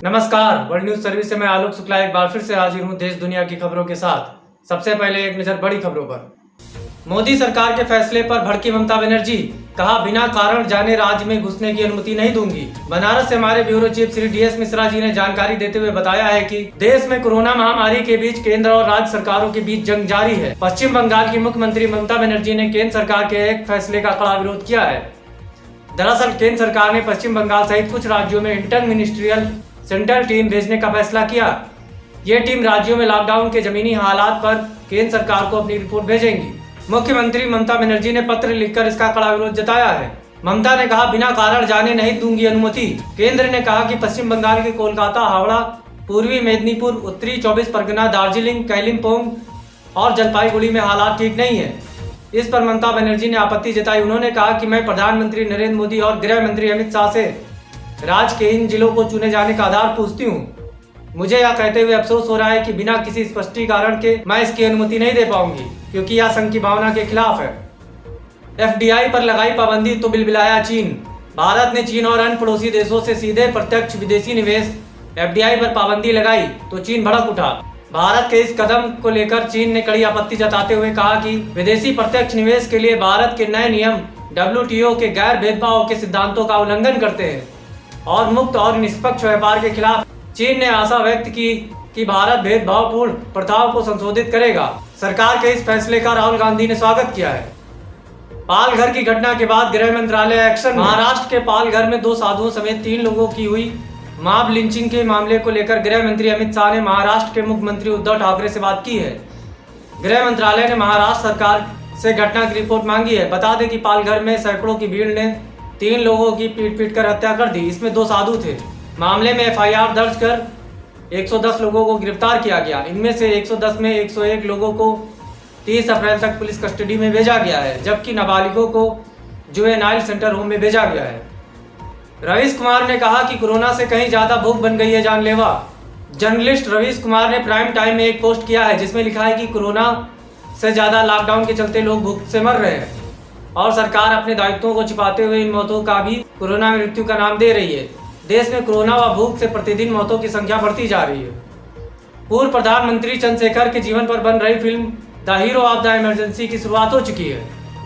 नमस्कार, world news service से मैं आलोक शुक्ला एक बार फिर से हाजिर हूं देश दुनिया की खबरों के साथ। सबसे पहले एक नजर बड़ी खबरों पर। मोदी सरकार के फैसले पर भड़की ममता बनर्जी, कहा बिना कारण जाने राज्य में घुसने की अनुमति नहीं दूंगी। बनारस से हमारे bureau chief Shri DS Mishra ji ने जानकारी देते हुए बताया है कि देश में कोरोना महामारी के बीच केंद्र और राज्य सरकारों के बीच जंग जारी है। पश्चिम बंगाल की मुख्यमंत्री ममता बनर्जी ने केंद्र सरकार के एक फैसले का कड़ा विरोध किया है। दरअसल केंद्र सरकार ने पश्चिम बंगाल सहित कुछ राज्यों में इंटर मिनिस्ट्रियल सेंट्रल टीम भेजने का फैसला किया। ये टीम राज्यों में लॉकडाउन के जमीनी हालात पर केंद्र सरकार को अपनी रिपोर्ट भेजेंगी। मुख्यमंत्री ममता बनर्जी ने पत्र लिखकर इसका कड़ा विरोध जताया है। ममता ने कहा बिना कारण जाने नहीं दूंगी अनुमति। केंद्र ने कहा कि पश्चिम बंगाल के कोलकाता, हावड़ा, पूर्वी मेदिनीपुर, उत्तरी 24 परगना, दार्जिलिंग, कालिम्पोंग और जलपाईगुड़ी में हालात ठीक नहीं है। इस पर ममता बनर्जी ने आपत्ति जताई। उन्होंने कहा कि मैं प्रधानमंत्री नरेंद्र मोदी और गृह मंत्री अमित शाह से राज्य के इन जिलों को चुने जाने का आधार पूछती हूँ। मुझे यह कहते हुए अफसोस हो रहा है कि बिना किसी स्पष्टीकरण के मैं इसकी अनुमति नहीं दे पाऊंगी, क्योंकि यह संघ की भावना के खिलाफ है। FDI पर लगाई पाबंदी तो बिलबिलाया चीन। भारत ने चीन और अन्य पड़ोसी देशों से सीधे प्रत्यक्ष विदेशी निवेश FDI पर पाबंदी लगाई तो चीन भड़क उठा। भारत के इस कदम को लेकर चीन ने कड़ी आपत्ति जताते हुए कहा कि विदेशी प्रत्यक्ष निवेश के लिए भारत के नए नियम WTO के गैर भेदभाव के सिद्धांतों का उल्लंघन करते हैं और मुक्त और निष्पक्ष व्यापार के खिलाफ। चीन ने आशा व्यक्त की कि भारत भेदभावपूर्ण प्रथाओं को संशोधित करेगा। सरकार के इस फैसले का राहुल गांधी ने स्वागत किया है। पालघर की घटना के बाद गृह मंत्रालय एक्शन। महाराष्ट्र के पालघर में 2 साधुओं समेत 3 लोगों की हुई मॉब लिंचिंग के मामले को लेकर गृह मंत्री अमित शाह ने महाराष्ट्र के मुख्यमंत्री उद्धव ठाकरे से बात की है। गृह मंत्रालय ने महाराष्ट्र सरकार से घटना की रिपोर्ट मांगी है। बता दें कि पालघर में सैकड़ों की भीड़ ने 3 लोगों की पीट कर हत्या कर दी। इसमें 2 साधु थे। मामले में FIR दर्ज कर 110 लोगों को गिरफ्तार किया गया। इनमें से 110 में 101 लोगों को 30 अप्रैल तक पुलिस कस्टडी में भेजा गया है, जबकि नाबालिगों को जुवेनाइल सेंटर होम में भेजा गया है। रवीश कुमार ने कहा कि कोरोना से कहीं ज्यादा भूख बन गई है जानलेवा। जर्नलिस्ट रवीश कुमार ने प्राइम टाइम में एक पोस्ट किया है जिसमें लिखा है कि कोरोना से ज्यादा लॉकडाउन के चलते लोग भूख से मर रहे हैं और सरकार अपने दायित्वों को छिपाते हुए इन मौतों का भी कोरोना मृत्यु का नाम दे रही है। देश में कोरोना व भूख से प्रतिदिन मौतों की संख्या बढ़ती जा रही है। पूर्व प्रधानमंत्री चंद्रशेखर के जीवन पर बन रही film the hero of the emergency की शुरुआत हो चुकी है।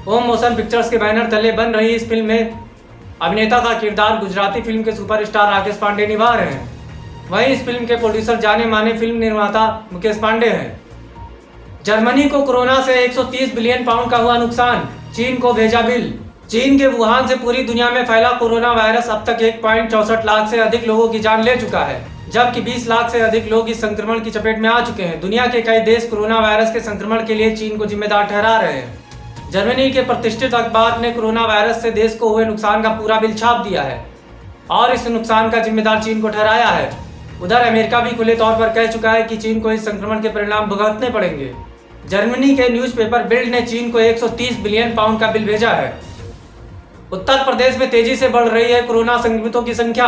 ओम मोशन पिक्चर्स के बैनर तले बन रही इस फिल्म में अभिनेता का किरदार गुजराती फिल्म के सुपरस्टार राकेश पांडे निभा रहे हैं। वहीं इस फिल्म के प्रोड्यूसर जाने माने फिल्म निर्माता मुकेश पांडे हैं। जर्मनी को कोरोना से 130 बिलियन पाउंड का हुआ नुकसान, चीन को भेजा बिल। चीन के वुहान से पूरी दुनिया में फैला कोरोना वायरस अब तक 1.64 लाख से अधिक लोगों की जान ले चुका है, जबकि 20 लाख से अधिक लोग इस संक्रमण की चपेट में आ चुके हैं। दुनिया के कई देश कोरोना वायरस के संक्रमण के लिए चीन को जिम्मेदार ठहरा रहे हैं। जर्मनी के प्रतिष्ठित अखबार ने कोरोना वायरस से देश को हुए नुकसान का पूरा बिल छाप दिया है और इस नुकसान का जिम्मेदार चीन को ठहराया है। उधर अमेरिका भी खुले तौर पर कह चुका है कि चीन को इस संक्रमण के परिणाम भुगतने पड़ेंगे। जर्मनी के न्यूज़पेपर बिल्ड ने चीन को 130 बिलियन पाउंड का बिल भेजा है। उत्तर प्रदेश में तेजी से बढ़ रही है कोरोना संक्रमितों की संख्या।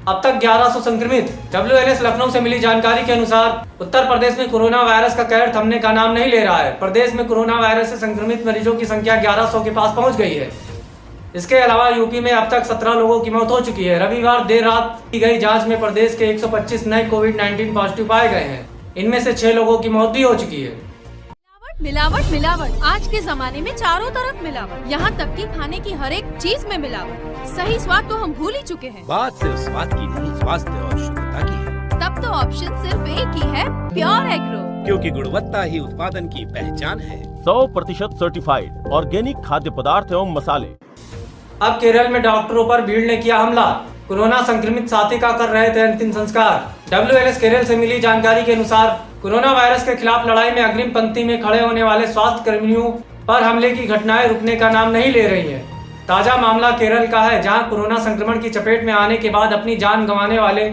अब तक 1100 संक्रमित। WNS लखनऊ से मिली जानकारी के अनुसार उत्तर प्रदेश में कोरोना वायरस का कहर थमने का नाम नहीं ले रहा है। प्रदेश में कोरोना वायरस से संक्रमित मरीजों की संख्या 1100 के पास पहुंच गई है। इसके अलावा यूपी में अब तक 17 लोगों की मौत हो चुकी है। रविवार देर रात की गई जांच में प्रदेश के 125 नए कोविड-19 पॉजिटिव पाए गए हैं। इनमें से 6 लोगों की मौत भी हो चुकी है। मिलावट मिलावट, आज के जमाने में चारों तरफ मिलावट, यहाँ तक कि खाने की हर एक चीज में मिलावट। सही स्वाद तो हम भूल ही चुके हैं। बात सिर्फ स्वाद की नहीं, स्वास्थ्य और शुद्धता की है। तब तो ऑप्शन सिर्फ एक ही है, प्योर एग्रो, क्योंकि गुणवत्ता ही उत्पादन की पहचान है। 100% सर्टिफाइड ऑर्गेनिक खाद्य पदार्थ एवं मसाले। अब केरल में डॉक्टरों पर भीड़ ने किया हमला। कोरोना संक्रमित साथी का कर रहे थे अंतिम संस्कार। WNS केरल से मिली जानकारी के अनुसार कोरोना वायरस के खिलाफ लड़ाई में अग्रिम पंक्ति में खड़े होने वाले स्वास्थ्य कर्मियों पर हमले की घटनाएं रुकने का नाम नहीं ले रही हैं। ताजा मामला केरल का है, जहां कोरोना संक्रमण की चपेट में आने के बाद अपनी जान गंवाने वाले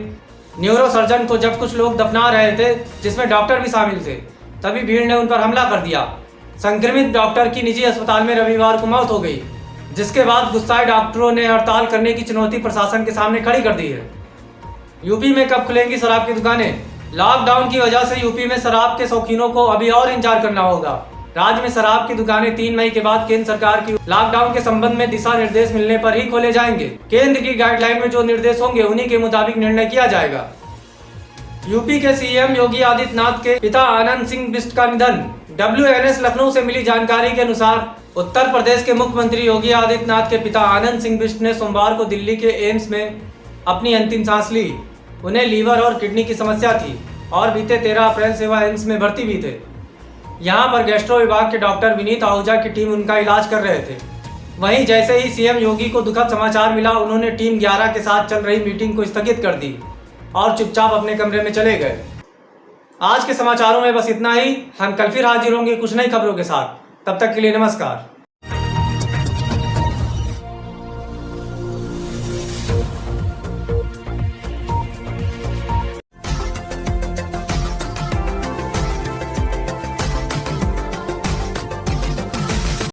न्यूरोसर्जन को जब कुछ लोग दफना रहे थे, जिसमें डॉक्टर भी शामिल थे, तभी भीड़ ने उन पर हमला कर दिया। संक्रमित डॉक्टर की निजी अस्पताल में रविवार को मौत हो गई, जिसके बाद गुस्साए डॉक्टरों ने हड़ताल करने की चुनौती प्रशासन के सामने खड़ी कर दी है। यूपी में कब खुलेंगी शराब की दुकानें? लॉकडाउन की वजह से यूपी में शराब के शौकीनों को अभी और इंतजार करना होगा। राज्य में शराब की दुकानें 3 मई के बाद केंद्र सरकार की लॉकडाउन के संबंध में दिशा निर्देश मिलने पर ही खोले जाएंगे। केंद्र की गाइडलाइन में जो निर्देश होंगे उन्हीं के मुताबिक निर्णय किया जाएगा। यूपी के सीएम योगी आदित्यनाथ के पिता आनंद सिंह बिष्ट का निधन। WNS लखनऊ से मिली जानकारी के अनुसार उत्तर प्रदेश के मुख्यमंत्री योगी आदित्यनाथ के पिता आनंद सिंह बिष्ट ने सोमवार को दिल्ली के एम्स में अपनी अंतिम सांस ली। उन्हें लीवर और किडनी की समस्या थी और बीते 13 अप्रैल से वह एम्स में भर्ती भी थे। यहाँ पर गैस्ट्रो विभाग के डॉक्टर विनीत आहूजा की टीम उनका इलाज कर रहे थे। वहीं जैसे ही सीएम योगी को दुखद समाचार मिला, उन्होंने टीम 11 के साथ चल रही मीटिंग को स्थगित कर दी और चुपचाप अपने कमरे में चले गए। आज के समाचारों में बस इतना ही। हम कल फिर हाजिर होंगे कुछ नई खबरों के साथ। तब तक के लिए नमस्कार।